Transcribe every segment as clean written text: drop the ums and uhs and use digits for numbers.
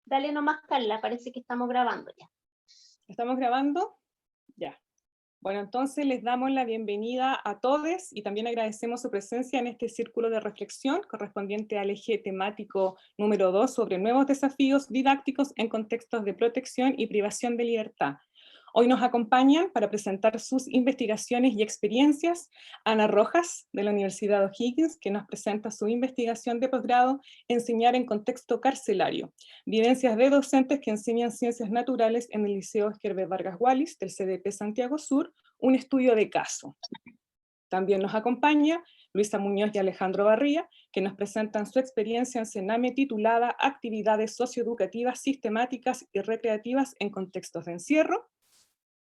Dale nomás, Carla, parece que estamos grabando ya. ¿Estamos grabando? Ya. Bueno, entonces les damos la bienvenida a todos y también agradecemos su presencia en este círculo de reflexión correspondiente al eje temático número 2 sobre nuevos desafíos didácticos en contextos de protección y privación de libertad. Hoy nos acompañan para presentar sus investigaciones y experiencias Ana Rojas, de la Universidad O'Higgins, que nos presenta su investigación de posgrado Enseñar en contexto carcelario, vivencias de docentes que enseñan ciencias naturales en el Liceo Herbert Vargas Wallis del CDP Santiago Sur, un estudio de caso. También nos acompaña Luisa Muñoz y Alejandro Barría, que nos presentan su experiencia en Sename titulada Actividades socioeducativas sistemáticas y recreativas en contextos de encierro.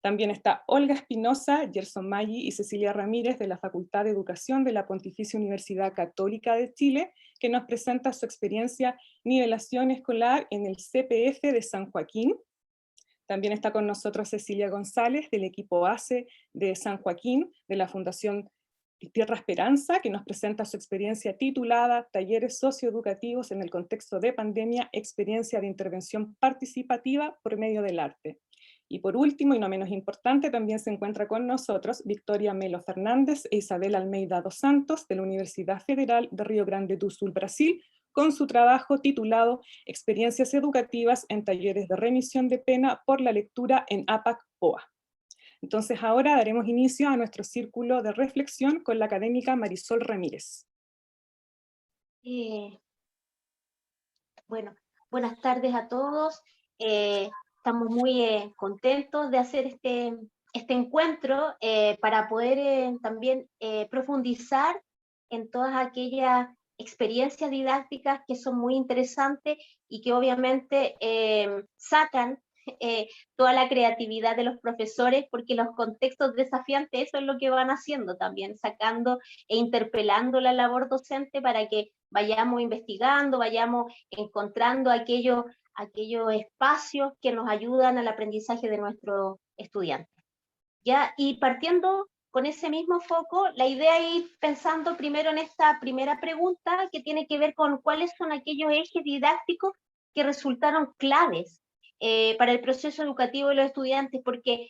También está Olga Espinosa, Gerson Maggi y Cecilia Ramírez de la Facultad de Educación de la Pontificia Universidad Católica de Chile, que nos presenta su experiencia nivelación escolar en el CPF de San Joaquín. También está con nosotros Cecilia González del equipo ACE de San Joaquín de la Fundación Tierra Esperanza, que nos presenta su experiencia titulada Talleres socioeducativos en el contexto de pandemia, experiencia de intervención participativa por medio del arte. Y por último, y no menos importante, también se encuentra con nosotros Victoria Melo Fernández e Isabel Almeida dos Santos de la Universidad Federal de Río Grande do Sul, Brasil, con su trabajo titulado Experiencias educativas en talleres de remisión de pena por la lectura en APAC-OA. Entonces ahora daremos inicio a nuestro círculo de reflexión con la académica Marisol Ramírez. Bueno, buenas tardes a todos. Estamos muy contentos de hacer este encuentro para poder también profundizar en todas aquellas experiencias didácticas que son muy interesantes y que obviamente sacan toda la creatividad de los profesores, porque los contextos desafiantes, eso es lo que van haciendo también, sacando e interpelando la labor docente para que vayamos investigando, vayamos encontrando aquellos espacios que nos ayudan al aprendizaje de nuestros estudiantes. ¿Ya? Y partiendo con ese mismo foco, la idea es ir pensando primero en esta primera pregunta que tiene que ver con cuáles son aquellos ejes didácticos que resultaron claves para el proceso educativo de los estudiantes, porque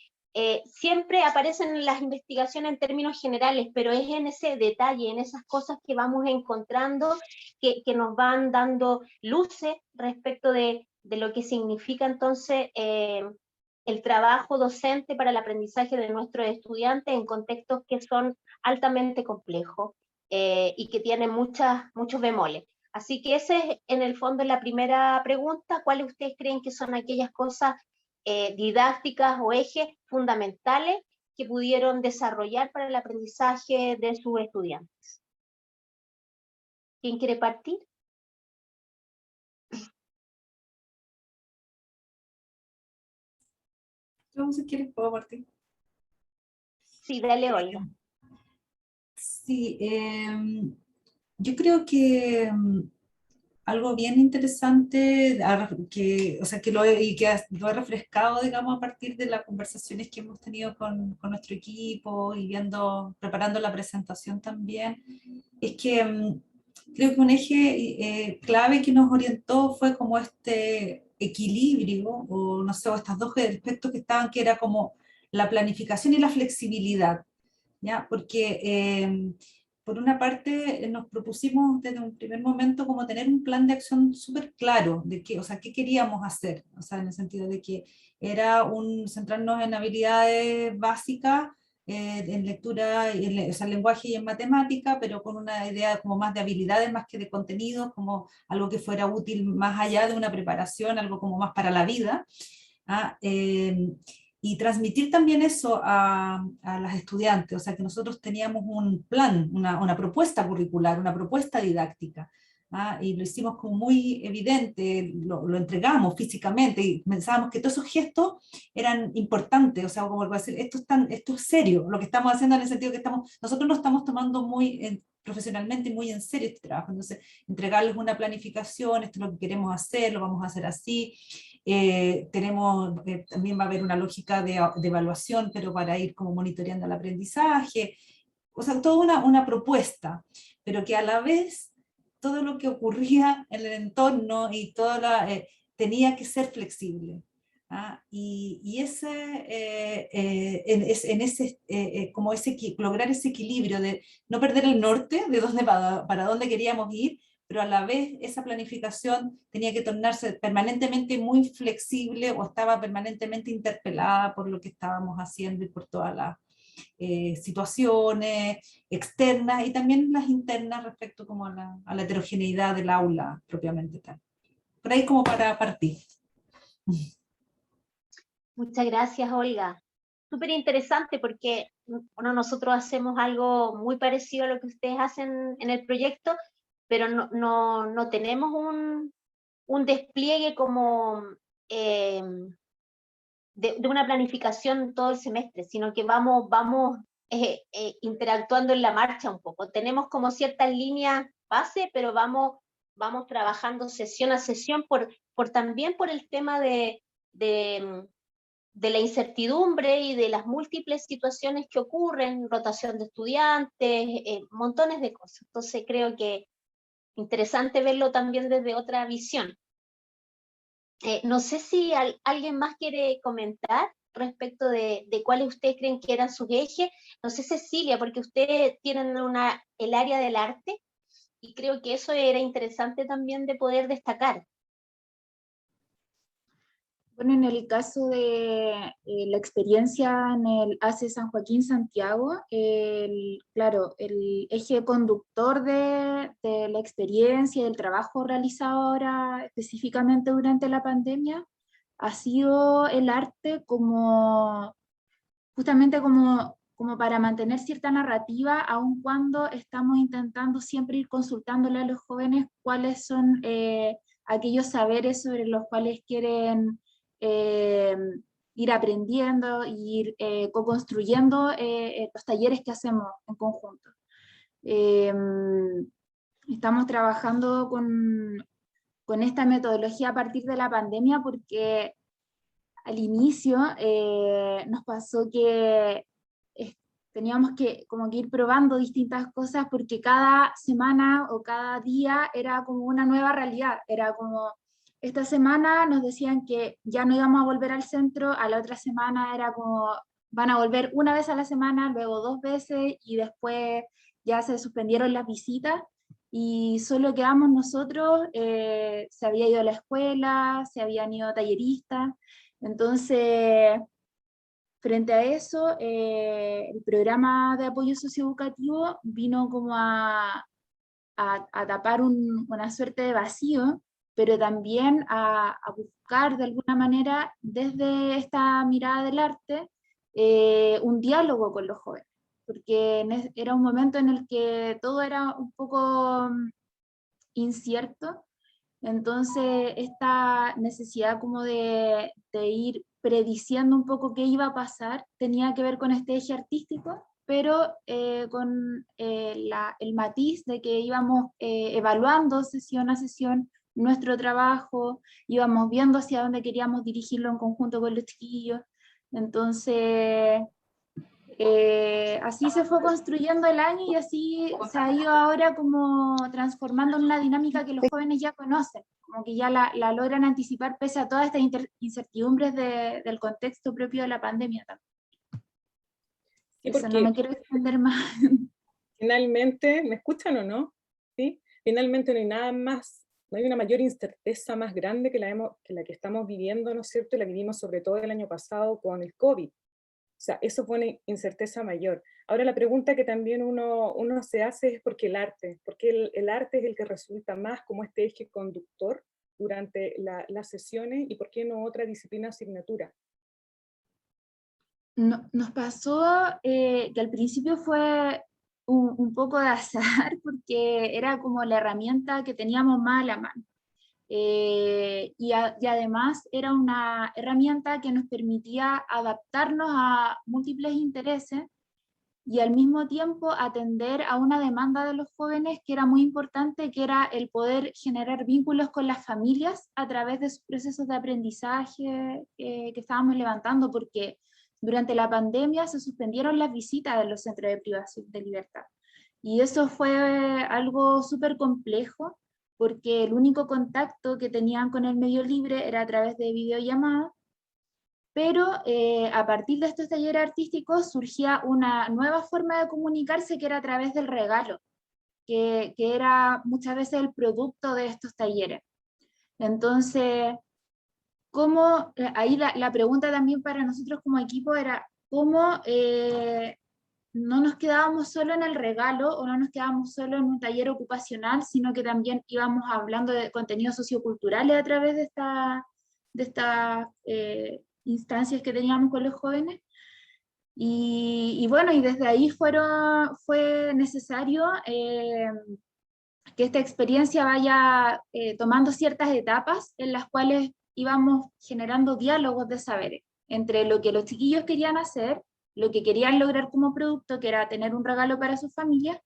siempre aparecen en las investigaciones en términos generales, pero es en ese detalle, en esas cosas que vamos encontrando, que nos van dando luces respecto de lo que significa entonces el trabajo docente para el aprendizaje de nuestros estudiantes en contextos que son altamente complejos y que tienen muchos bemoles. Así que ese es en el fondo la primera pregunta. ¿Cuáles ustedes creen que son aquellas cosas didácticas o ejes fundamentales que pudieron desarrollar para el aprendizaje de sus estudiantes? ¿Quién quiere partir? Yo, si quieres, puedo partir. Sí, dale, Olga. Sí, yo creo que algo bien interesante, lo he refrescado, digamos, a partir de las conversaciones que hemos tenido con nuestro equipo y preparando la presentación también, es que creo que un eje clave que nos orientó fue como este equilibrio, o no sé, o estos dos aspectos que estaban, que era como la planificación y la flexibilidad, ¿ya? Porque por una parte nos propusimos desde un primer momento como tener un plan de acción súper claro de qué, o sea, qué queríamos hacer, o sea, en el sentido de que era centrarnos en habilidades básicas, en lectura, o sea, en lenguaje y en matemática, pero con una idea como más de habilidades más que de contenidos, como algo que fuera útil más allá de una preparación, algo como más para la vida. ¿Ah? Y transmitir también eso a las estudiantes, o sea que nosotros teníamos un plan, una propuesta curricular, una propuesta didáctica, ¿ah? Y lo hicimos como muy evidente, lo entregamos físicamente y pensábamos que todos esos gestos eran importantes, o sea, como decir, esto es serio, lo que estamos haciendo en el sentido que nosotros lo estamos tomando muy profesionalmente y muy en serio este trabajo, entonces entregarles una planificación, esto es lo que queremos hacer, lo vamos a hacer así. También va a haber una lógica de evaluación, pero para ir como monitoreando el aprendizaje, o sea, toda una propuesta, pero que a la vez todo lo que ocurría en el entorno y tenía que ser flexible. Y lograr ese equilibrio de no perder el norte de dónde, para dónde queríamos ir, pero a la vez esa planificación tenía que tornarse permanentemente muy flexible o estaba permanentemente interpelada por lo que estábamos haciendo y por todas las situaciones externas y también las internas respecto como a la heterogeneidad del aula propiamente tal. Por ahí como para partir. Muchas gracias, Olga. Súper interesante porque bueno, nosotros hacemos algo muy parecido a lo que ustedes hacen en el proyecto, pero no tenemos un despliegue como de una planificación todo el semestre, sino que vamos interactuando en la marcha un poco. Tenemos como ciertas líneas base, pero vamos trabajando sesión a sesión también por el tema de la incertidumbre y de las múltiples situaciones que ocurren, rotación de estudiantes, montones de cosas. Entonces creo que interesante verlo también desde otra visión. No sé si alguien más quiere comentar respecto de cuáles ustedes creen que eran sus ejes. No sé, Cecilia, porque ustedes tienen el área del arte y creo que eso era interesante también de poder destacar. Bueno, en el caso de la experiencia en el ACE San Joaquín Santiago, claro, el eje conductor de la experiencia y del trabajo realizado ahora específicamente durante la pandemia ha sido el arte justamente como para mantener cierta narrativa, aun cuando estamos intentando siempre ir consultándole a los jóvenes cuáles son aquellos saberes sobre los cuales quieren ir aprendiendo, ir co-construyendo los talleres que hacemos en conjunto. Estamos trabajando con esta metodología a partir de la pandemia porque al inicio nos pasó que teníamos que como que ir probando distintas cosas porque cada semana o cada día era como una nueva realidad, era como esta semana nos decían que ya no íbamos a volver al centro, a la otra semana era como van a volver una vez a la semana, luego 2 veces y después ya se suspendieron las visitas y solo quedamos nosotros, se había ido a la escuela, se habían ido talleristas, entonces frente a eso el programa de apoyo socioeducativo vino como a tapar una suerte de vacío, pero también a buscar de alguna manera, desde esta mirada del arte, un diálogo con los jóvenes, porque era un momento en el que todo era un poco incierto, entonces esta necesidad como de ir prediciendo un poco qué iba a pasar tenía que ver con este eje artístico, pero con el matiz de que íbamos evaluando sesión a sesión nuestro trabajo, íbamos viendo hacia dónde queríamos dirigirlo en conjunto con los chiquillos. Entonces, así se fue construyendo el año y así se ha ido ahora como transformando en una dinámica que los jóvenes ya conocen, como que ya la logran anticipar pese a todas estas incertidumbres del contexto propio de la pandemia también. Sí, eso, no me quiero extender más. Finalmente, ¿me escuchan o no? ¿Sí? Finalmente no hay nada más, no hay una mayor incerteza más grande que la que estamos viviendo, ¿no es cierto? Y la vivimos sobre todo el año pasado con el COVID. O sea, eso fue una incerteza mayor. Ahora la pregunta que también uno se hace es ¿por qué el arte? ¿Por qué el arte es el que resulta más como este eje conductor durante las sesiones y por qué no otra disciplina o asignatura? Nos pasó que al principio fue un poco de azar porque era como la herramienta que teníamos más a la mano. Y además era una herramienta que nos permitía adaptarnos a múltiples intereses y al mismo tiempo atender a una demanda de los jóvenes que era muy importante, que era el poder generar vínculos con las familias a través de sus procesos de aprendizaje que estábamos levantando, porque durante la pandemia se suspendieron las visitas de los centros de privación de libertad. Y eso fue algo súper complejo, porque el único contacto que tenían con el medio libre era a través de videollamadas, pero a partir de estos talleres artísticos surgía una nueva forma de comunicarse que era a través del regalo, que era muchas veces el producto de estos talleres. Entonces, ahí la pregunta también para nosotros como equipo era cómo no nos quedábamos solo en el regalo o no nos quedábamos solo en un taller ocupacional, sino que también íbamos hablando de contenidos socioculturales a través de estas instancias que teníamos con los jóvenes. Y bueno, y desde ahí fue necesario que esta experiencia vaya tomando ciertas etapas en las cuales íbamos generando diálogos de saberes entre lo que los chiquillos querían hacer, lo que querían lograr como producto, que era tener un regalo para sus familias,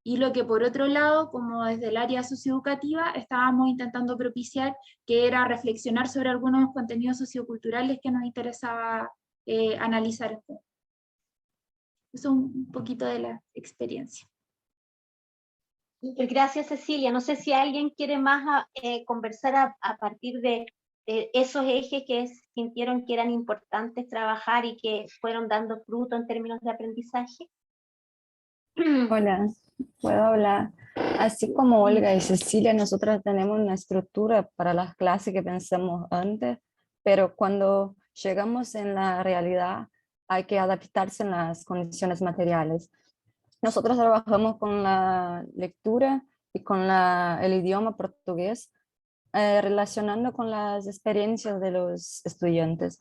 y lo que por otro lado, como desde el área socioeducativa, estábamos intentando propiciar, que era reflexionar sobre algunos contenidos socioculturales que nos interesaba analizar. Eso es un poquito de la experiencia. Gracias, Cecilia. No sé si alguien quiere más conversar a partir de esos ejes que sintieron que eran importantes trabajar y que fueron dando fruto en términos de aprendizaje. Hola, puedo hablar. Así como Olga y Cecilia, nosotros tenemos una estructura para las clases que pensamos antes, pero cuando llegamos en la realidad hay que adaptarse en las condiciones materiales. Nosotros trabajamos con la lectura y con el idioma portugués, relacionando con las experiencias de los estudiantes.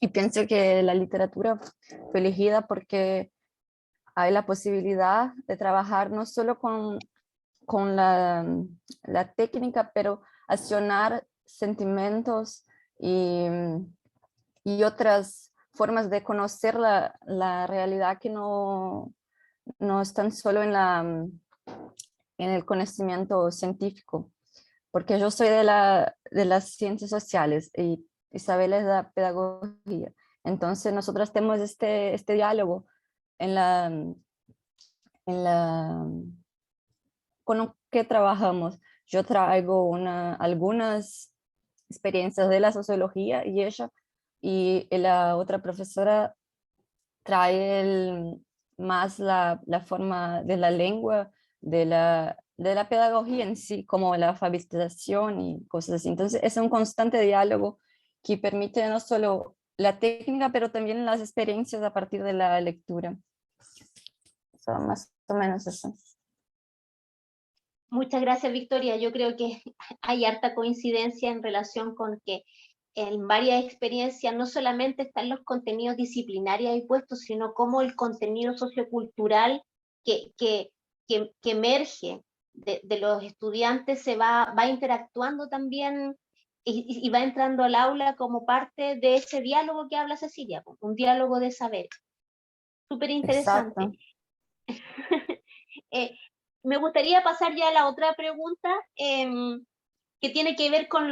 Y pienso que la literatura fue elegida porque hay la posibilidad de trabajar no solo con la técnica, pero accionar sentimientos y otras formas de conocer la realidad que no están solo en el conocimiento científico. Porque yo soy de las ciencias sociales y Isabel es de la pedagogía. Entonces nosotros tenemos este diálogo con lo que trabajamos. Yo traigo algunas experiencias de la sociología y la otra profesora trae más la forma de la lengua, de la pedagogía en sí, como la alfabetización y cosas así. Entonces es un constante diálogo que permite no solo la técnica, pero también las experiencias a partir de la lectura. Son más o menos eso. Muchas gracias, Victoria. Yo creo que hay harta coincidencia en relación con que en varias experiencias no solamente están los contenidos disciplinarios ahí puestos, sino como el contenido sociocultural que emerge de los estudiantes se va interactuando también y va entrando al aula como parte de ese diálogo que habla Cecilia, un diálogo de saber. Súper interesante. Me gustaría pasar ya a la otra pregunta que tiene que ver con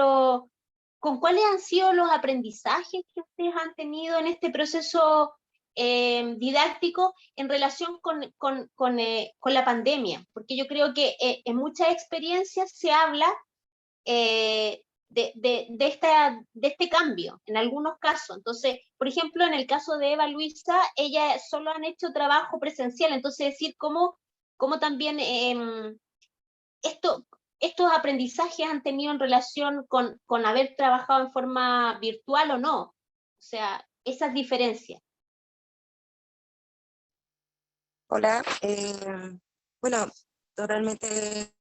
cuáles han sido los aprendizajes que ustedes han tenido en este proceso didáctico en relación con la pandemia, porque yo creo que en muchas experiencias se habla de este cambio, en algunos casos. Entonces, por ejemplo, en el caso de Eva Luisa, ella solo han hecho trabajo presencial, entonces decir cómo también estos aprendizajes han tenido en relación con haber trabajado en forma virtual o no. O sea, esas diferencias. Hola, bueno, totalmente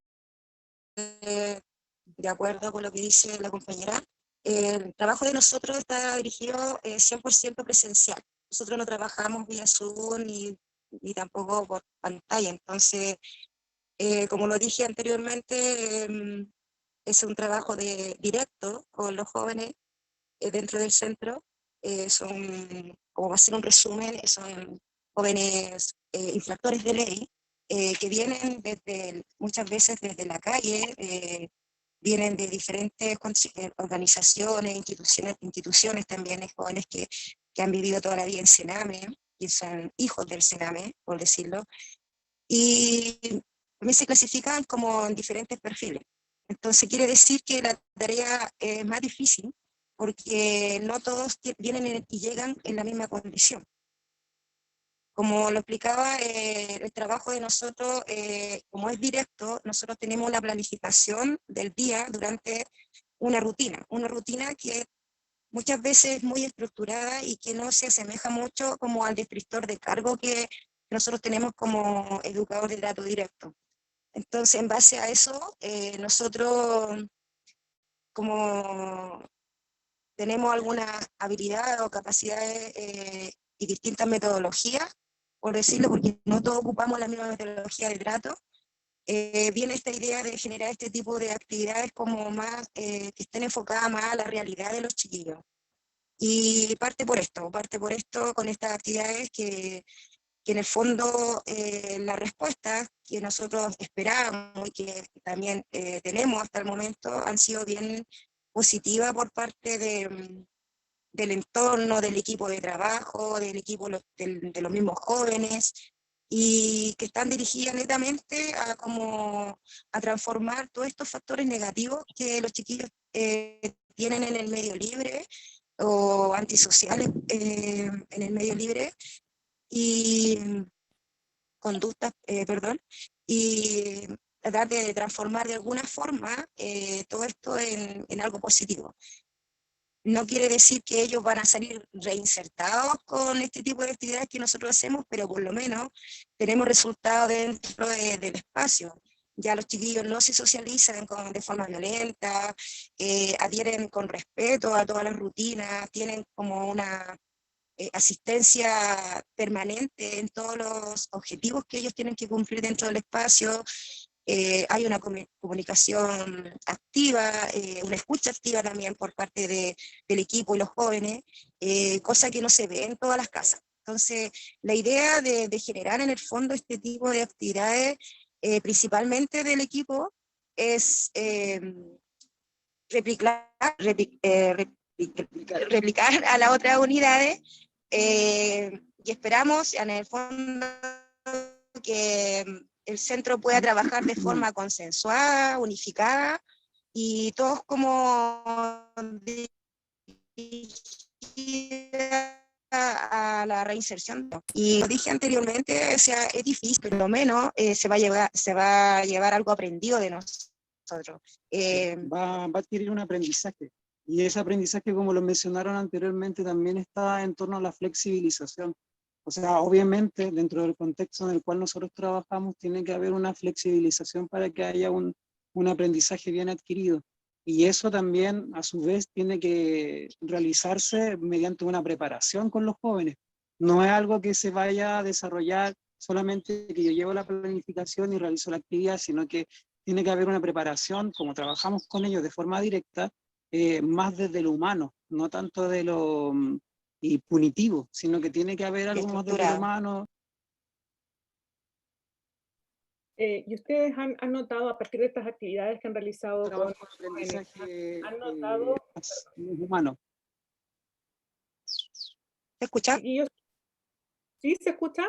de acuerdo con lo que dice la compañera. El trabajo de nosotros está dirigido 100% presencial. Nosotros no trabajamos vía Zoom ni tampoco por pantalla, entonces, como lo dije anteriormente, es un trabajo directo con los jóvenes dentro del centro. Como va a ser un resumen, son jóvenes infractores de ley que vienen muchas veces desde la calle, vienen de diferentes organizaciones, instituciones también, jóvenes que han vivido toda la vida en Sename, y son hijos del Sename, por decirlo, y también se clasifican como en diferentes perfiles. Entonces quiere decir que la tarea es más difícil porque no todos vienen y llegan en la misma condición. Como lo explicaba, el trabajo de nosotros, como es directo, nosotros tenemos la planificación del día durante una rutina que muchas veces es muy estructurada y que no se asemeja mucho como al descriptor de cargo que nosotros tenemos como educador de trato directo. Entonces, en base a eso, nosotros como tenemos algunas habilidades o capacidades y distintas metodologías, por decirlo, porque no todos ocupamos la misma metodología de trato, viene esta idea de generar este tipo de actividades como más, que estén enfocadas más a la realidad de los chiquillos. Y parte por esto con estas actividades que en el fondo las respuestas que nosotros esperábamos y que también tenemos hasta el momento han sido bien positivas por parte del entorno, del equipo de trabajo, del equipo de los mismos jóvenes, y que están dirigidas netamente a transformar todos estos factores negativos que los chiquillos tienen en el medio libre o antisociales en el medio libre, y conductas, y tratar de transformar de alguna forma todo esto en algo positivo. No quiere decir que ellos van a salir reinsertados con este tipo de actividades que nosotros hacemos, pero por lo menos tenemos resultados dentro del espacio. Ya los chiquillos no se socializan de forma violenta, adhieren con respeto a todas las rutinas, tienen como una asistencia permanente en todos los objetivos que ellos tienen que cumplir dentro del espacio. Hay una comunicación activa, una escucha activa también por parte del equipo y los jóvenes, cosa que no se ve en todas las casas. Entonces, la idea de generar en el fondo este tipo de actividades, principalmente del equipo, es replicar a las otras unidades, y esperamos en el fondo que el centro pueda trabajar de forma consensuada, unificada, y todos como dirigida a la reinserción. Y como dije anteriormente, o sea, es difícil, pero lo menos se va a llevar algo aprendido de nosotros. Va a adquirir un aprendizaje. Y ese aprendizaje, como lo mencionaron anteriormente, también está en torno a la flexibilización. O sea, obviamente, dentro del contexto en el cual nosotros trabajamos, tiene que haber una flexibilización para que haya un aprendizaje bien adquirido. Y eso también, a su vez, tiene que realizarse mediante una preparación con los jóvenes. No es algo que se vaya a desarrollar solamente que yo llevo la planificación y realizo la actividad, sino que tiene que haber una preparación, como trabajamos con ellos de forma directa, más desde lo humano, no tanto de lo punitivo, sino que tiene que haber algo más desde lo humano. ¿Y ustedes han notado, a partir de estas actividades que han realizado con aprendizaje han notado humano? ¿Se escucha? ¿Sí se escucha?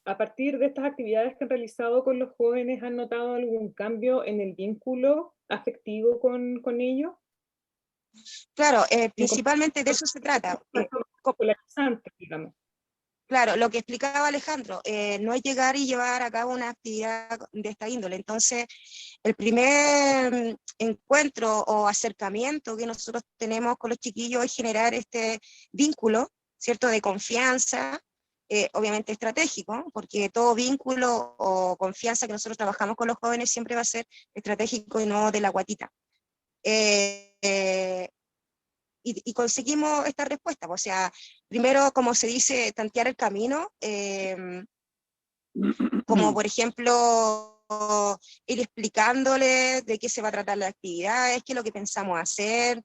A partir de estas actividades que han realizado con los jóvenes, ¿han notado algún cambio en el vínculo afectivo con ellos? Claro, principalmente de eso se trata. Digamos. Claro, lo que explicaba Alejandro, no es llegar y llevar a cabo una actividad de esta índole. Entonces, el primer encuentro o acercamiento que nosotros tenemos con los chiquillos es generar este vínculo, ¿cierto?, de confianza, obviamente estratégico, porque todo vínculo o confianza que nosotros trabajamos con los jóvenes siempre va a ser estratégico y no de la guatita. Y conseguimos esta respuesta, o sea, primero, como se dice, tantear el camino, como por ejemplo, ir explicándole de qué se va a tratar la actividad, qué es lo que pensamos hacer,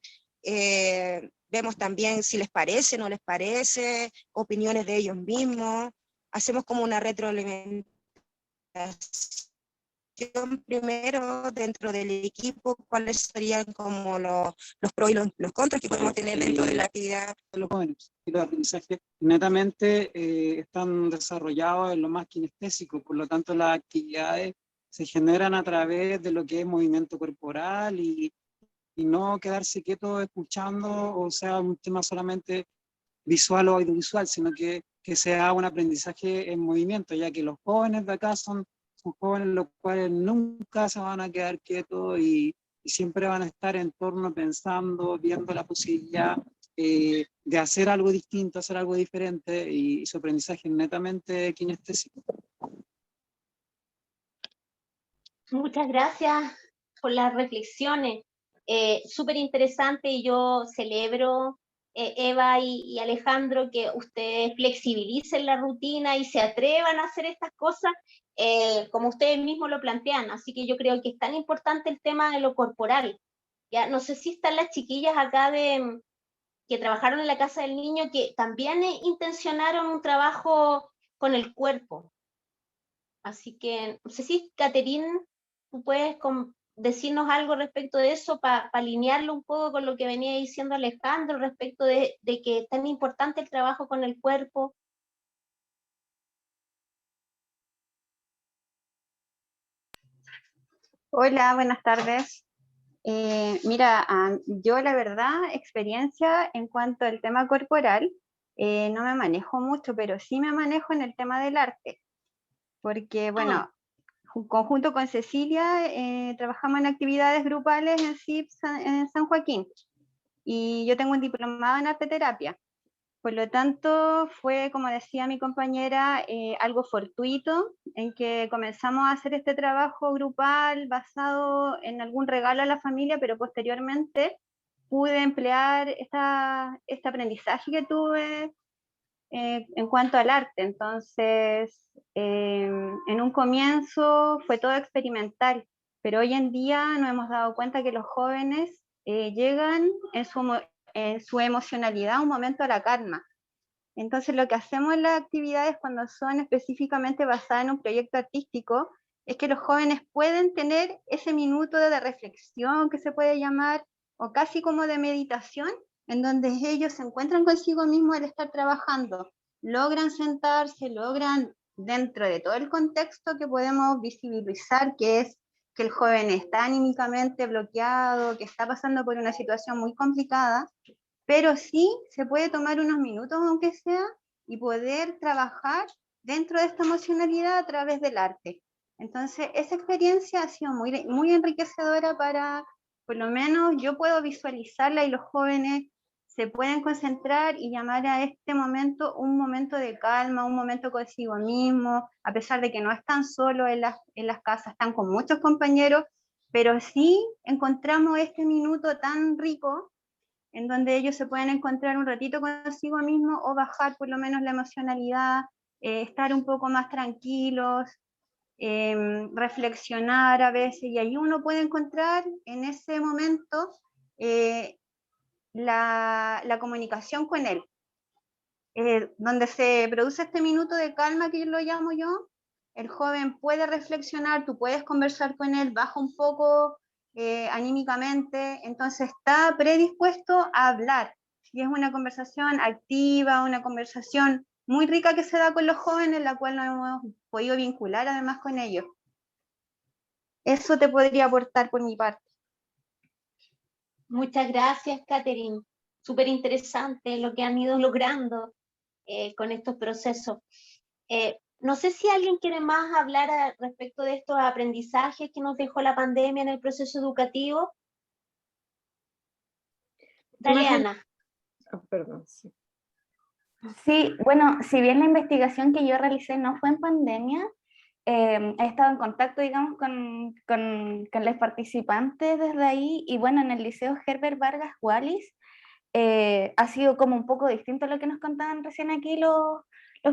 vemos también si les parece, no les parece, opiniones de ellos mismos, hacemos como una retroalimentación primero dentro del equipo, cuáles serían como los pros y los contras que podemos tener dentro de la actividad. Los jóvenes y los aprendizajes netamente están desarrollados en lo más kinestésico, por lo tanto las actividades se generan a través de lo que es movimiento corporal y no quedarse quieto escuchando, o sea, un tema solamente visual o audiovisual, sino que sea un aprendizaje en movimiento, ya que los jóvenes de acá son jóvenes los cuales nunca se van a quedar quietos y siempre van a estar en torno pensando, viendo la posibilidad de hacer algo distinto, hacer algo diferente, y su aprendizaje es netamente kinestésico. Muchas gracias por las reflexiones. Súper interesante, y yo celebro, Eva y Alejandro, que ustedes flexibilicen la rutina y se atrevan a hacer estas cosas como ustedes mismos lo plantean. Así que yo creo que es tan importante el tema de lo corporal. Ya, no sé si están las chiquillas acá que trabajaron en la Casa del Niño, que también intencionaron un trabajo con el cuerpo. Así que, no sé si, Caterine, tú puedes decirnos algo respecto de eso para alinearlo un poco con lo que venía diciendo Alejandro respecto de que es tan importante el trabajo con el cuerpo. Hola, buenas tardes. Mira, yo la verdad, experiencia en cuanto al tema corporal, no me manejo mucho, pero sí me manejo en el tema del arte, porque bueno, conjunto con Cecilia, trabajamos en actividades grupales en CIP en San Joaquín, y yo tengo un diplomado en arte terapia. Por lo tanto, fue, como decía mi compañera, algo fortuito en que comenzamos a hacer este trabajo grupal basado en algún regalo a la familia, pero posteriormente pude emplear este aprendizaje que tuve en cuanto al arte. Entonces, en un comienzo fue todo experimental, pero hoy en día nos hemos dado cuenta que los jóvenes llegan en su emocionalidad a un momento a la calma. Entonces lo que hacemos en las actividades cuando son específicamente basadas en un proyecto artístico es que los jóvenes pueden tener ese minuto de reflexión que se puede llamar, o casi como de meditación, en donde ellos se encuentran consigo mismos al estar trabajando, logran sentarse, logran, dentro de todo el contexto que podemos visibilizar, que es que el joven está anímicamente bloqueado, que está pasando por una situación muy complicada, pero sí se puede tomar unos minutos, aunque sea, y poder trabajar dentro de esta emocionalidad a través del arte. Entonces, esa experiencia ha sido muy, muy enriquecedora para, por lo menos yo puedo visualizarla, y los jóvenes se pueden concentrar y llamar a este momento un momento de calma, un momento consigo mismo, a pesar de que no están solos en las casas, están con muchos compañeros, pero sí encontramos este minuto tan rico en donde ellos se pueden encontrar un ratito consigo mismo o bajar por lo menos la emocionalidad, estar un poco más tranquilos, reflexionar a veces, y ahí uno puede encontrar en ese momento la comunicación con él, donde se produce este minuto de calma que yo lo llamo yo. El joven puede reflexionar, tú puedes conversar con él, baja un poco anímicamente, entonces está predispuesto a hablar. Y es una conversación activa, una conversación muy rica que se da con los jóvenes, la cual nos hemos podido vincular además con ellos. Eso te podría aportar por mi parte. Muchas gracias, Caterine. Súper interesante lo que han ido logrando con estos procesos. No sé si alguien quiere más hablar respecto de estos aprendizajes que nos dejó la pandemia en el proceso educativo. Dale, Ana. Perdón, sí. Sí, bueno, si bien la investigación que yo realicé no fue en pandemia, he estado en contacto, digamos, con los participantes desde ahí, y bueno, en el Liceo Herbert Vargas Wallis ha sido como un poco distinto a lo que nos contaban recién aquí los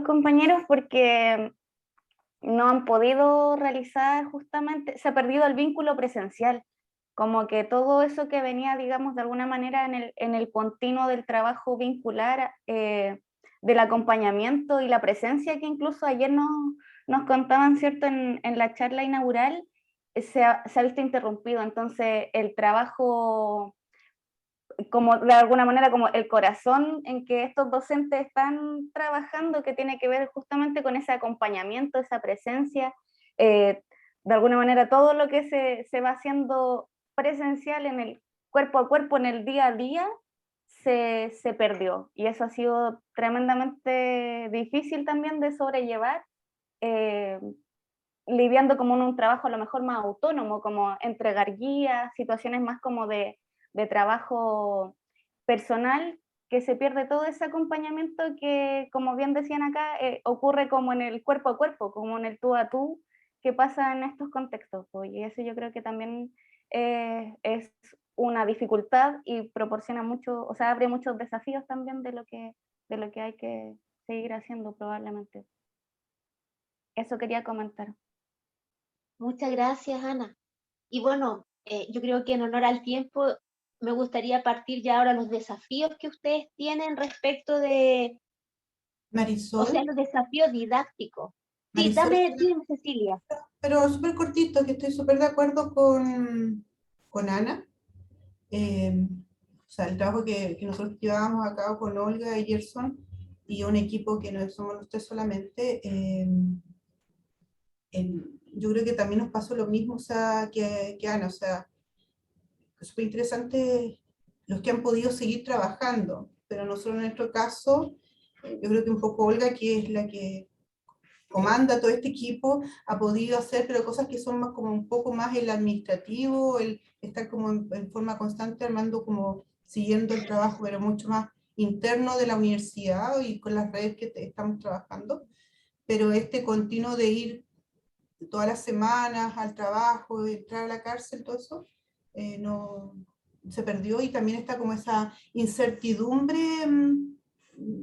compañeros, porque no han podido realizar, justamente, se ha perdido el vínculo presencial, como que todo eso que venía, digamos, de alguna manera en el continuo del trabajo vincular, del acompañamiento y la presencia que incluso ayer nos contaban, ¿cierto?, en la charla inaugural, se ha visto interrumpido. Entonces el trabajo, como de alguna manera como el corazón en que estos docentes están trabajando, que tiene que ver justamente con ese acompañamiento, esa presencia, de alguna manera todo lo que se va haciendo presencial en el cuerpo a cuerpo, en el día a día, se perdió. Y eso ha sido tremendamente difícil también de sobrellevar, lidiando como en un trabajo a lo mejor más autónomo, como entregar guías, situaciones más como de trabajo personal, que se pierde todo ese acompañamiento que, como bien decían acá, ocurre como en el cuerpo a cuerpo, como en el tú a tú, que pasa en estos contextos. Y eso yo creo que también es una dificultad y proporciona mucho, o sea, abre muchos desafíos también de lo que hay que seguir haciendo probablemente. Eso quería comentar. Muchas gracias, Ana. Y bueno, yo creo que en honor al tiempo, me gustaría partir ya ahora los desafíos que ustedes tienen respecto de, Marisol. o sea, los desafíos didácticos. Sí, Marisol, dime, Cecilia. pero súper cortito, que estoy súper de acuerdo con Ana. O sea, el trabajo que nosotros llevábamos a cabo con Olga y Gerson y un equipo que no somos ustedes solamente, yo creo que también nos pasó lo mismo, o sea, que Ana, o sea, es súper interesante los que han podido seguir trabajando, pero nosotros en nuestro caso, yo creo que un poco Olga, que es la que comanda todo este equipo, ha podido hacer, pero cosas que son más como un poco más el administrativo, el estar como en forma constante armando como siguiendo el trabajo, pero mucho más interno de la universidad y con las redes que estamos trabajando, pero este continuo de ir todas las semanas al trabajo, de entrar a la cárcel, todo eso, no, se perdió y también está como esa incertidumbre,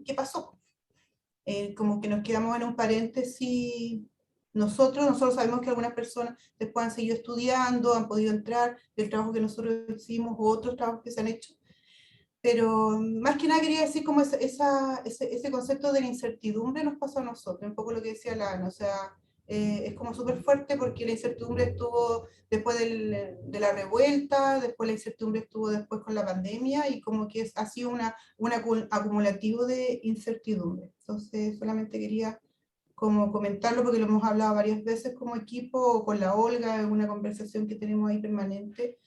¿qué pasó? Como que nos quedamos en un paréntesis. Nosotros sabemos que algunas personas después han seguido estudiando, han podido entrar del trabajo que nosotros hicimos u otros trabajos que se han hecho, pero más que nada quería decir como ese concepto de la incertidumbre nos pasó a nosotros, un poco lo que decía la Ana, o sea, es como súper fuerte porque la incertidumbre estuvo después de la revuelta, después la incertidumbre estuvo después con la pandemia y como que ha sido un acumulativo de incertidumbre. Entonces solamente quería como comentarlo porque lo hemos hablado varias veces como equipo o con la Olga, en una conversación que tenemos ahí permanente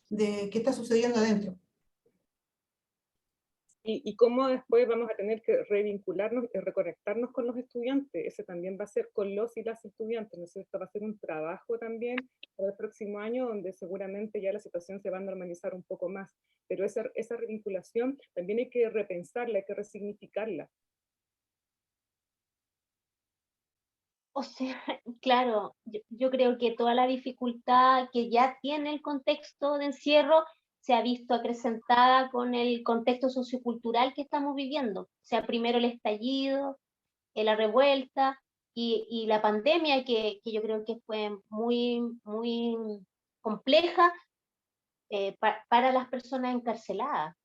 de qué está sucediendo adentro. Y cómo después vamos a tener que revincularnos y reconectarnos con los estudiantes. Ese también va a ser con los y las estudiantes, ¿no es cierto? Va a ser un trabajo también para el próximo año, donde seguramente ya la situación se va a normalizar un poco más. Pero esa revinculación también hay que repensarla, hay que resignificarla. O sea, claro, yo creo que toda la dificultad que ya tiene el contexto de encierro se ha visto acrecentada con el contexto sociocultural que estamos viviendo. O sea, primero el estallido, la revuelta y la pandemia, que yo creo que fue muy, muy compleja para las personas encarceladas.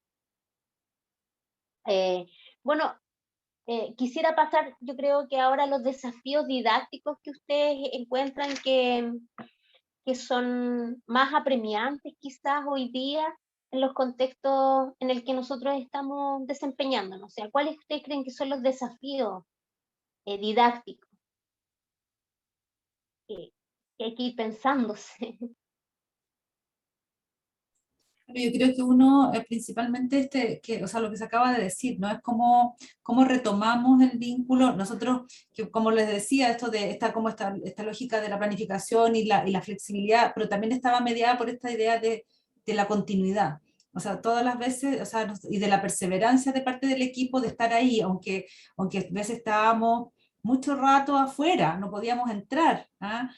Bueno, quisiera pasar, yo creo que ahora los desafíos didácticos que ustedes encuentran que son más apremiantes quizás hoy día en los contextos en el que nosotros estamos desempeñándonos. O sea, ¿cuáles ustedes creen que son los desafíos didácticos que hay que ir pensándose? Yo creo que uno, principalmente o sea, lo que se acaba de decir, ¿no? Es cómo retomamos el vínculo. Nosotros, que como les decía, esto de esta lógica de la planificación y la flexibilidad, pero también estaba mediada por esta idea de la continuidad. O sea, todas las veces, o sea, y de la perseverancia de parte del equipo de estar ahí, aunque a veces estábamos mucho rato afuera, no podíamos entrar, ¿ah?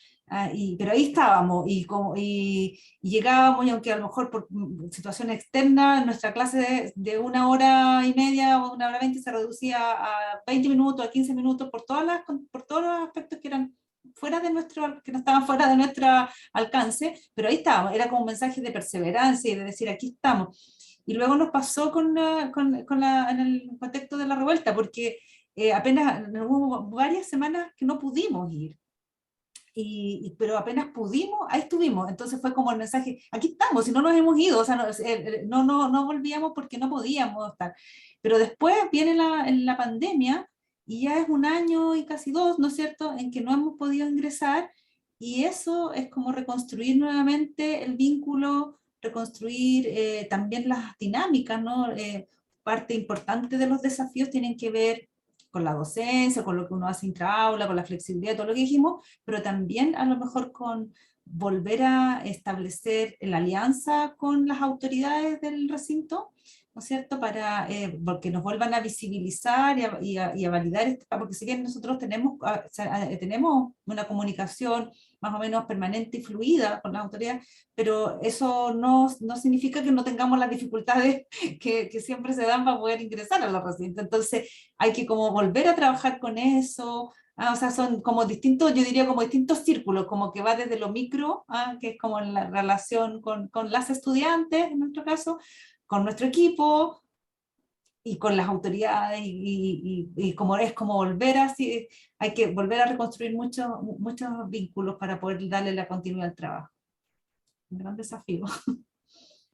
Pero ahí estábamos y llegábamos, y aunque a lo mejor por situaciones externas, nuestra clase de 1 hora y media o 1 hora 20 se reducía a 20 minutos, a 15 minutos, por todos los aspectos que eran que no estaban fuera de nuestro alcance, pero ahí estábamos, era como un mensaje de perseverancia y de decir, aquí estamos. Y luego nos pasó en el contexto de la revuelta, porque apenas hubo varias semanas que no pudimos ir. Pero apenas pudimos, ahí estuvimos. Entonces fue como el mensaje, aquí estamos, si no nos hemos ido, o sea, no volvíamos porque no podíamos estar. Pero después viene la pandemia y ya es 1 año y casi 2, ¿no es cierto?, en que no hemos podido ingresar y eso es como reconstruir nuevamente el vínculo, reconstruir también las dinámicas, ¿no? Parte importante de los desafíos tienen que ver con la docencia, con lo que uno hace intraaula, con la flexibilidad, todo lo que dijimos, pero también a lo mejor con volver a establecer la alianza con las autoridades del recinto, ¿no es cierto?, para porque nos vuelvan a visibilizar y a validar, porque si bien nosotros tenemos una comunicación más o menos permanente y fluida con las autoridades, pero eso no significa que no tengamos las dificultades que siempre se dan para poder ingresar a los recintos. Entonces hay que como volver a trabajar con eso. O sea, son como distintos, yo diría como distintos círculos, como que va desde lo micro, que es como la relación con las estudiantes, en nuestro caso, con nuestro equipo y con las autoridades, y como es como volver así, hay que volver a reconstruir muchos vínculos para poder darle la continuidad al trabajo. Un gran desafío.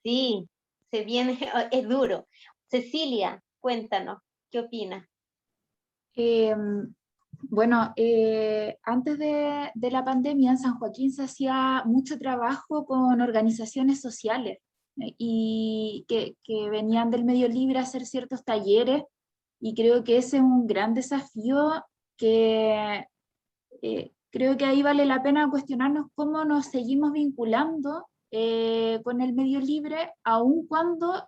Sí, se viene, es duro. Cecilia, cuéntanos, ¿qué opinas? Bueno, antes de la pandemia en San Joaquín se hacía mucho trabajo con organizaciones sociales y que venían del medio libre a hacer ciertos talleres, y creo que ese es un gran desafío que creo que ahí vale la pena cuestionarnos cómo nos seguimos vinculando con el medio libre, aun cuando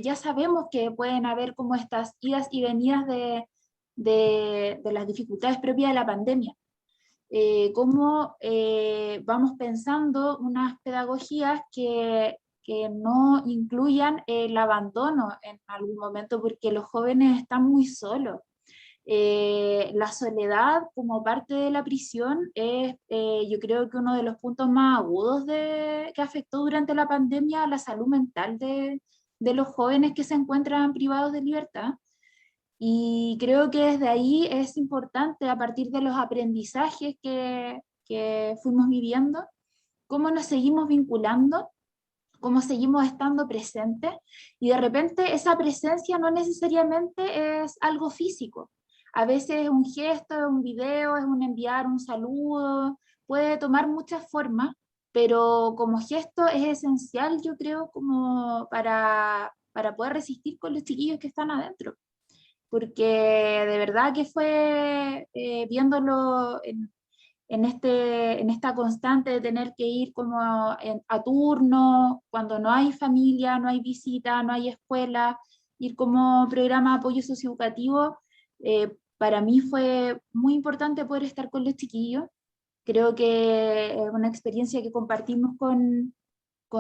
ya sabemos que pueden haber como estas idas y venidas de las dificultades propias de la pandemia. Cómo vamos pensando unas pedagogías que no incluyan el abandono en algún momento, porque los jóvenes están muy solos. La soledad como parte de la prisión es yo creo que uno de los puntos más agudos que afectó durante la pandemia a la salud mental de los jóvenes que se encuentran privados de libertad. Y creo que desde ahí es importante, a partir de los aprendizajes que fuimos viviendo, cómo nos seguimos vinculando, cómo seguimos estando presentes, y de repente esa presencia no necesariamente es algo físico. A veces es un gesto, es un video, es un enviar un saludo, puede tomar muchas formas, pero como gesto es esencial, yo creo, como para poder resistir con los chiquillos que están adentro. Porque de verdad que fue viéndolo en esta constante de tener que ir como a turno, cuando no hay familia, no hay visita, no hay escuela, ir como programa de apoyo socioeducativo, para mí fue muy importante poder estar con los chiquillos. Creo que es una experiencia que compartimos con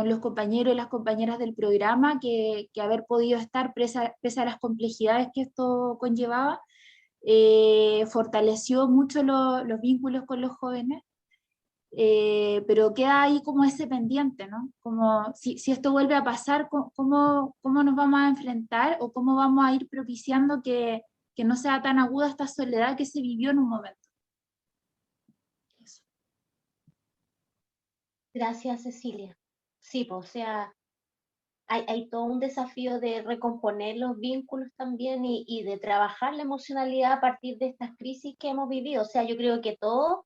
los compañeros y las compañeras del programa, que haber podido estar pese a las complejidades que esto conllevaba, fortaleció mucho los vínculos con los jóvenes, pero queda ahí como ese pendiente, ¿no? Como si esto vuelve a pasar, ¿cómo nos vamos a enfrentar, o cómo vamos a ir propiciando que no sea tan aguda esta soledad que se vivió en un momento? Eso. Gracias, Cecilia. Sí, pues, o sea, hay todo un desafío de recomponer los vínculos también, y de trabajar la emocionalidad a partir de estas crisis que hemos vivido. O sea, yo creo que todos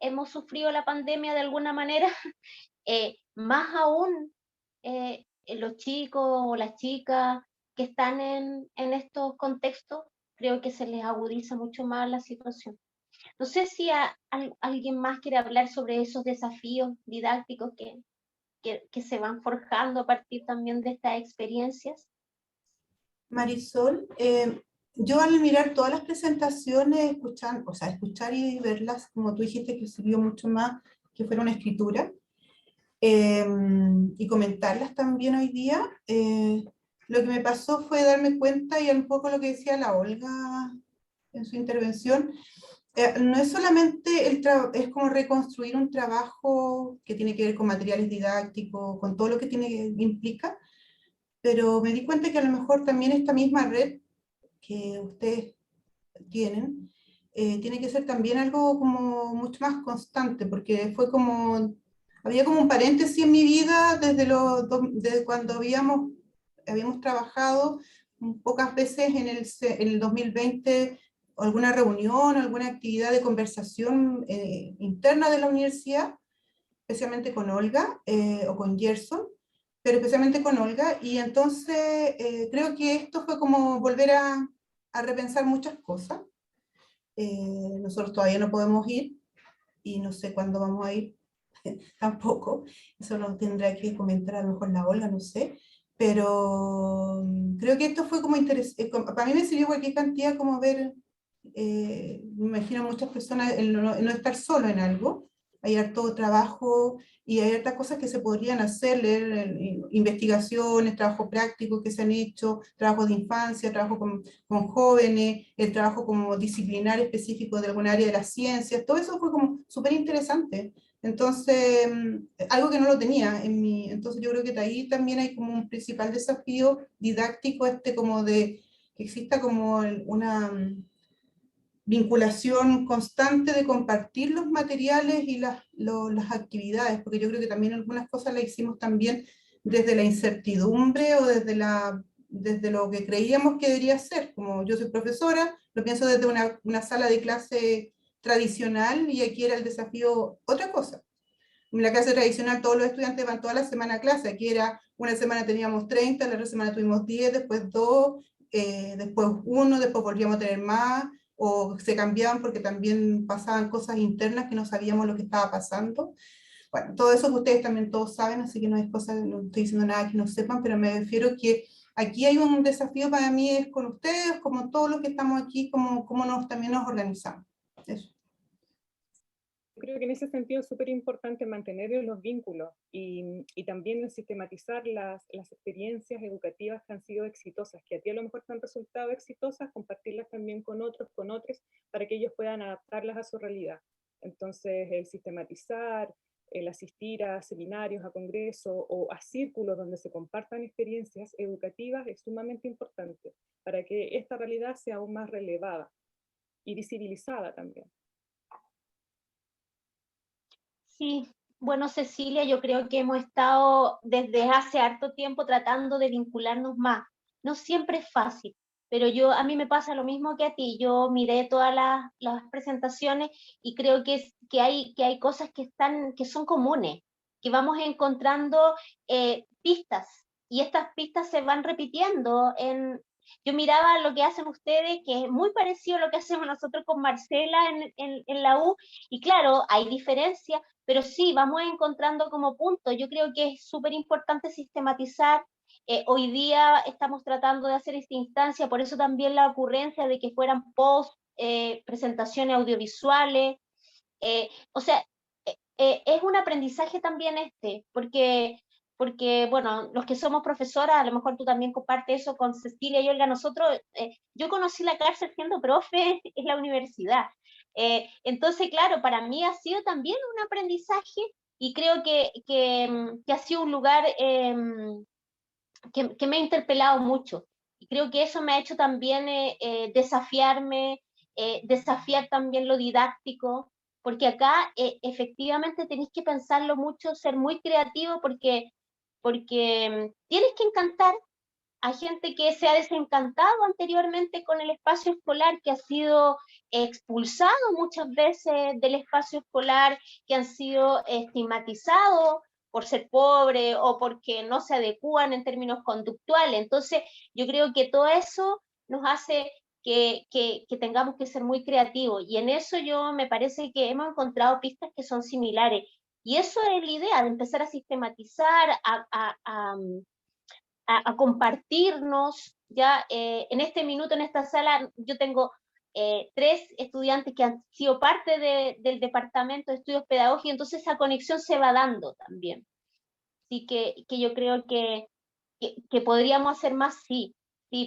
hemos sufrido la pandemia de alguna manera, más aún los chicos o las chicas que están en estos contextos, creo que se les agudiza mucho más la situación. No sé si alguien más quiere hablar sobre esos desafíos didácticos que se van forjando a partir también de estas experiencias. Marisol, yo al mirar todas las presentaciones, escuchar y verlas, como tú dijiste, que sirvió mucho más que fuera una escritura, y comentarlas también hoy día, lo que me pasó fue darme cuenta, y un poco lo que decía la Olga en su intervención, no es solamente es como reconstruir un trabajo que tiene que ver con materiales didácticos, con todo lo que implica, pero me di cuenta que a lo mejor también esta misma red que ustedes tienen, tiene que ser también algo como mucho más constante, porque fue como, había como un paréntesis en mi vida desde cuando habíamos trabajado pocas veces en el 2020, alguna reunión, alguna actividad de conversación interna de la universidad, especialmente con Olga o con Gerson, pero especialmente con Olga, y entonces creo que esto fue como volver a repensar muchas cosas. Nosotros todavía no podemos ir, y no sé cuándo vamos a ir tampoco, eso lo tendrá que comentar a lo mejor la Olga, no sé, pero creo que esto fue como interesante, para mí me sirvió cualquier cantidad como ver, me imagino muchas personas, el no estar solo en algo, hay harto trabajo y hay hartas cosas que se podrían hacer, leer investigaciones, trabajo práctico que se han hecho, trabajo de infancia, trabajo con jóvenes, el trabajo como disciplinar específico de alguna área de las ciencias, todo eso fue como súper interesante. Entonces, algo que no lo tenía en mi, entonces yo creo que de ahí también hay como un principal desafío didáctico como de que exista como una vinculación constante de compartir los materiales y las actividades, porque yo creo que también algunas cosas las hicimos también desde la incertidumbre o desde lo que creíamos que debería ser, como yo soy profesora, lo pienso desde una sala de clase tradicional y aquí era el desafío otra cosa. En la clase tradicional todos los estudiantes van toda la semana a clase, aquí era una semana teníamos 30, la otra semana tuvimos 10, después 2, después 1, después volvíamos a tener más, o se cambiaban porque también pasaban cosas internas que no sabíamos lo que estaba pasando. Bueno, todo eso que ustedes también todos saben, así que no es cosa, no estoy diciendo nada que no sepan, pero me refiero que aquí hay un desafío para mí es con ustedes, como todos los que estamos aquí, como también nos organizamos. Eso. Creo que en ese sentido es súper importante mantener los vínculos y también sistematizar las experiencias educativas que han sido exitosas, que a ti a lo mejor te han resultado exitosas, compartirlas también con otros, con otros, para que ellos puedan adaptarlas a su realidad. Entonces, el sistematizar, el asistir a seminarios, a congresos o a círculos donde se compartan experiencias educativas es sumamente importante para que esta realidad sea aún más relevada y visibilizada también. Sí, bueno, Cecilia, yo creo que hemos estado desde hace harto tiempo tratando de vincularnos más. No siempre es fácil, pero a mí me pasa lo mismo que a ti. Yo miré todas las presentaciones y creo que hay cosas que son comunes, que vamos encontrando pistas, y estas pistas se van repitiendo yo miraba lo que hacen ustedes, que es muy parecido a lo que hacemos nosotros con Marcela en la U, y claro, hay diferencias, pero sí, vamos encontrando como puntos. Yo creo que es súper importante sistematizar. Hoy día estamos tratando de hacer esta instancia, por eso también la ocurrencia de que fueran post, presentaciones audiovisuales. O sea, es un aprendizaje también porque, bueno, los que somos profesoras, a lo mejor tú también compartes eso con Cecilia y Olga, nosotros, yo conocí la cárcel siendo profe en la universidad. Entonces, claro, para mí ha sido también un aprendizaje y creo que ha sido un lugar que me ha interpelado mucho. Y creo que eso me ha hecho también desafiarme, desafiar también lo didáctico, porque acá efectivamente tenéis que pensarlo mucho, ser muy creativo, porque tienes que encantar a gente que se ha desencantado anteriormente con el espacio escolar, que ha sido expulsado muchas veces del espacio escolar, que han sido estigmatizados por ser pobres o porque no se adecúan en términos conductuales. Entonces, yo creo que todo eso nos hace que tengamos que ser muy creativos, y en eso yo me parece que hemos encontrado pistas que son similares. Y eso es la idea, de empezar a sistematizar, a compartirnos. Ya en este minuto, en esta sala, yo tengo 3 estudiantes que han sido parte del Departamento de Estudios Pedagógicos, entonces esa conexión se va dando también. Así que yo creo que podríamos hacer más, sí,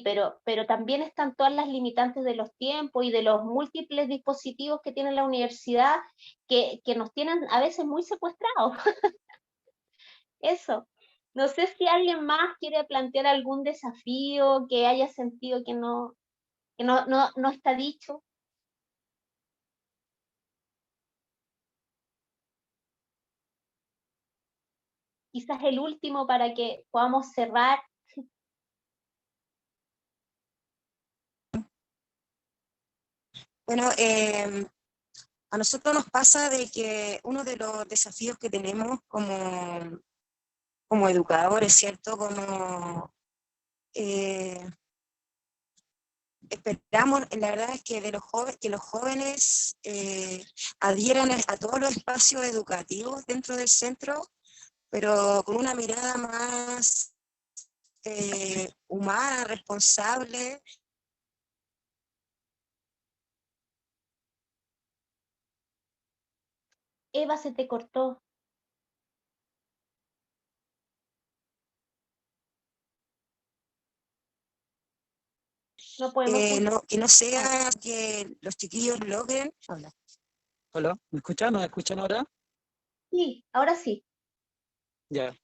pero también están todas las limitantes de los tiempos y de los múltiples dispositivos que tiene la universidad que nos tienen a veces muy secuestrados. Eso. No sé si alguien más quiere plantear algún desafío que haya sentido que no está dicho. Quizás el último para que podamos cerrar. Bueno, a nosotros nos pasa de que uno de los desafíos que tenemos como educadores, ¿cierto? Esperamos, la verdad es que, que los jóvenes adhieran a todos los espacios educativos dentro del centro, pero con una mirada más humana, responsable. Eva, se te cortó. No podemos Que no sea que los chiquillos logren. Hola, ¿me escuchan? ¿Nos escuchan ahora? Sí, ahora sí. Ya.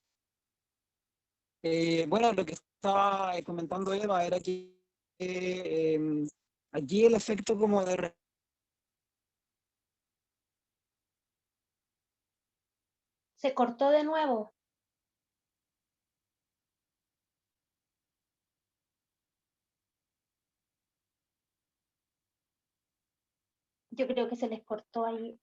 Bueno, lo que estaba comentando Eva era que aquí el efecto como de... Se cortó de nuevo. Yo creo que se les cortó ahí.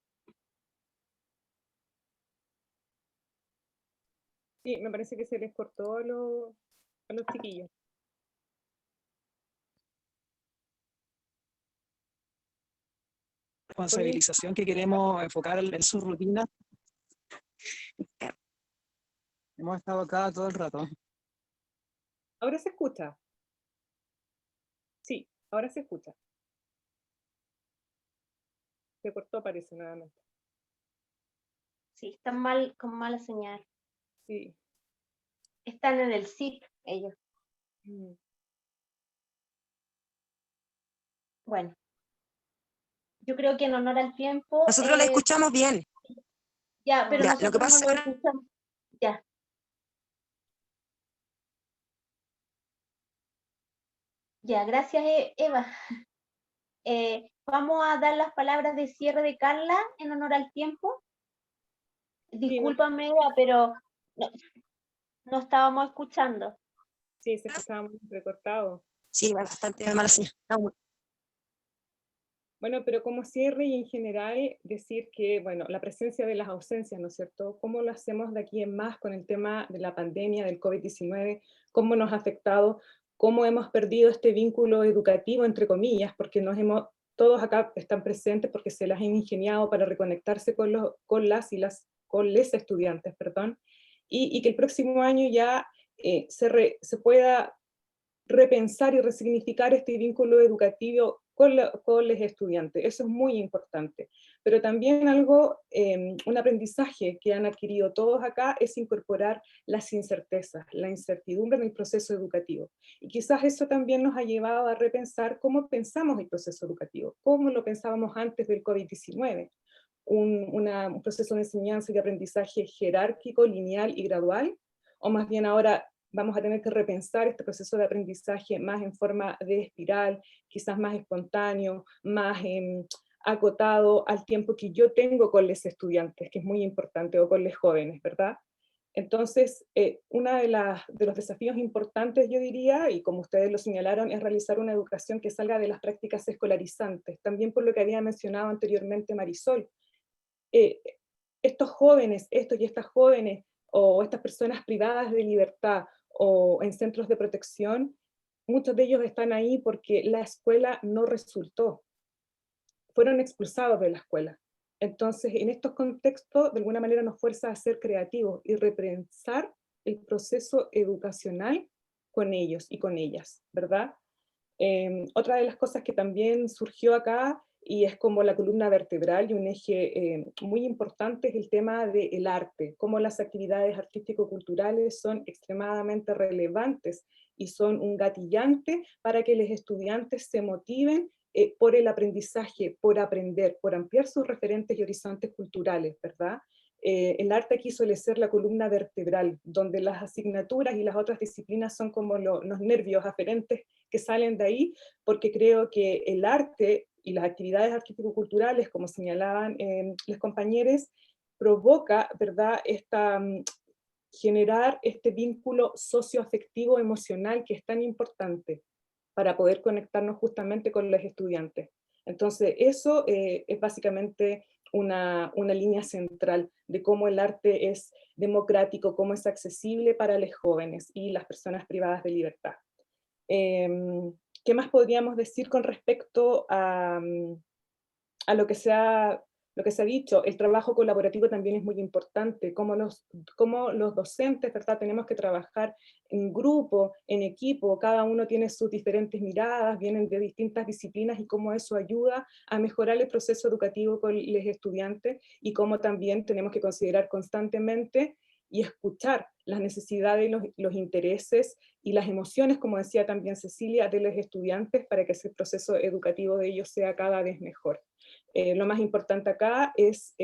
Sí, me parece que se les cortó a los chiquillos. responsabilización que queremos enfocar en su rutina. Hemos estado acá todo el rato. ¿Ahora se escucha? Sí, ahora se escucha. Se cortó, parece, nuevamente. Sí, están mal, con mala señal. Sí. Están en el SIC ellos. Bueno. Yo creo que en honor al tiempo... Nosotros la escuchamos bien. Ya, pero Ya, nosotros lo que pasa no lo escuchamos. Ya. Ya, gracias, Eva. Vamos a dar las palabras de cierre de Carla en honor al tiempo. Discúlpame, Eva, pero no estábamos escuchando. Sí, se escuchaba muy recortado. Sí, bastante mala señal. Bueno, pero como cierre y en general decir que, bueno, la presencia de las ausencias, ¿no es cierto? ¿Cómo lo hacemos de aquí en más con el tema de la pandemia, del COVID-19? ¿Cómo nos ha afectado? ¿Cómo hemos perdido este vínculo educativo, entre comillas? Porque todos acá están presentes porque se las han ingeniado para reconectarse con les estudiantes, perdón, y que el próximo año ya se pueda repensar y resignificar este vínculo educativo con los estudiantes. Eso es muy importante. Pero también un aprendizaje que han adquirido todos acá es incorporar las incertezas, la incertidumbre en el proceso educativo. Y quizás eso también nos ha llevado a repensar cómo pensamos el proceso educativo, cómo lo pensábamos antes del COVID-19. Un proceso de enseñanza y aprendizaje jerárquico, lineal y gradual, o más bien ahora vamos a tener que repensar este proceso de aprendizaje más en forma de espiral, quizás más espontáneo, más acotado al tiempo que yo tengo con los estudiantes, que es muy importante, o con los jóvenes, ¿verdad? Entonces, uno de los desafíos importantes, yo diría, y como ustedes lo señalaron, es realizar una educación que salga de las prácticas escolarizantes, también por lo que había mencionado anteriormente Marisol. Estos jóvenes, estos y estas jóvenes, o estas personas privadas de libertad, o en centros de protección, muchos de ellos están ahí porque la escuela no resultó. Fueron expulsados de la escuela. Entonces, en estos contextos, de alguna manera nos fuerza a ser creativos y repensar el proceso educacional con ellos y con ellas, ¿verdad? Otra de las cosas que también surgió acá, y es como la columna vertebral y un eje muy importante, es el tema del arte, cómo las actividades artístico-culturales son extremadamente relevantes y son un gatillante para que los estudiantes se motiven por el aprendizaje, por aprender, por ampliar sus referentes y horizontes culturales, ¿verdad? El arte aquí suele ser la columna vertebral, donde las asignaturas y las otras disciplinas son como los nervios aferentes que salen de ahí, porque creo que el arte y las actividades artístico-culturales, como señalaban los compañeros, provoca, ¿verdad?, generar este vínculo socioafectivo emocional que es tan importante para poder conectarnos justamente con los estudiantes. Entonces, eso es básicamente una línea central de cómo el arte es democrático, cómo es accesible para los jóvenes y las personas privadas de libertad. ¿Qué más podríamos decir con respecto a lo que se ha dicho? El trabajo colaborativo también es muy importante, cómo los docentes, ¿verdad? Tenemos que trabajar en grupo, en equipo, cada uno tiene sus diferentes miradas, vienen de distintas disciplinas, y cómo eso ayuda a mejorar el proceso educativo con los estudiantes, y cómo también tenemos que considerar constantemente y escuchar las necesidades, los intereses y las emociones, como decía también Cecilia, de los estudiantes, para que ese proceso educativo de ellos sea cada vez mejor. Lo más importante acá es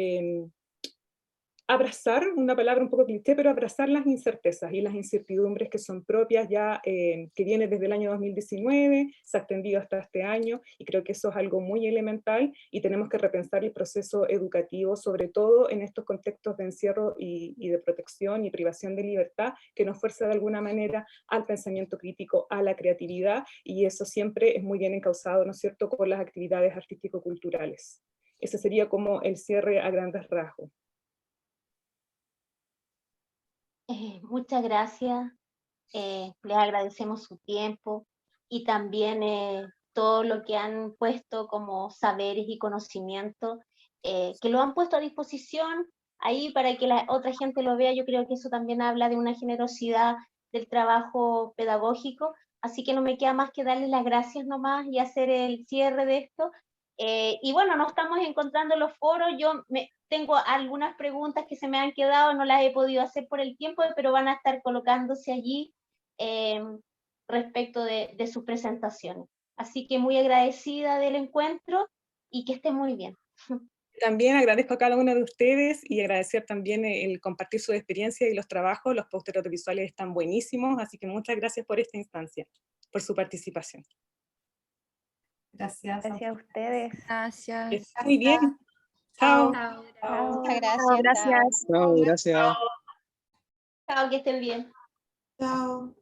abrazar, una palabra un poco cliché, pero abrazar las incertezas y las incertidumbres que son propias ya, que viene desde el año 2019, se ha extendido hasta este año, y creo que eso es algo muy elemental, y tenemos que repensar el proceso educativo, sobre todo en estos contextos de encierro y de protección y privación de libertad, que nos fuerza de alguna manera al pensamiento crítico, a la creatividad, y eso siempre es muy bien encauzado, ¿no es cierto?, con las actividades artístico-culturales. Ese sería como el cierre a grandes rasgos. Muchas gracias, les agradecemos su tiempo, y también todo lo que han puesto como saberes y conocimientos, que lo han puesto a disposición ahí para que la otra gente lo vea. Yo creo que eso también habla de una generosidad del trabajo pedagógico, así que no me queda más que darles las gracias nomás y hacer el cierre de esto. Y bueno, nos estamos encontrando en los foros. Tengo algunas preguntas que se me han quedado, no las he podido hacer por el tiempo, pero van a estar colocándose allí respecto de sus presentaciones. Así que muy agradecida del encuentro, y que estén muy bien. También agradezco a cada uno de ustedes, y agradecer también el compartir su experiencia y los trabajos. Los pósteres audiovisuales están buenísimos, así que muchas gracias por esta instancia, por su participación. Gracias. Gracias a ustedes. Gracias. Que estén muy bien. Chao. Chao. Chao. Muchas gracias. Chao, gracias. Chao, que estén bien. Chao.